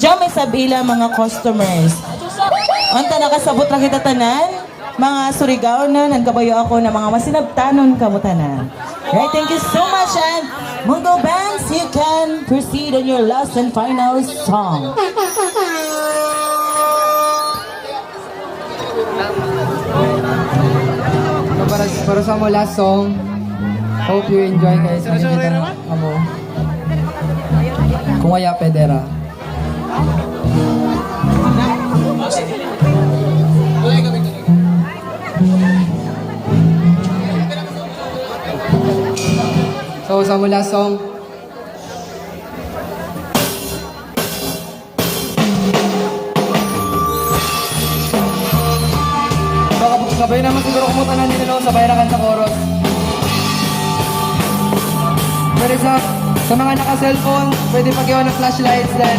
Diyan may sabila mga customers. Anta nakasabot lang kita tanan. Mga Surigao na, nagkabayo ako na mga masinabtanon kamutanan. Right, thank you so much, and Mungo Bands, you can proceed on your last and final song. Para sa mo last song, hope you enjoy guys. Makikita mo. Kung kaya pedera. So sa mo last song, sabay naman siguro kumutanan nila no, sabay na kan sa chorus. Pero sa mga naka-cellphone, pwede pag-iwan ng flashlights then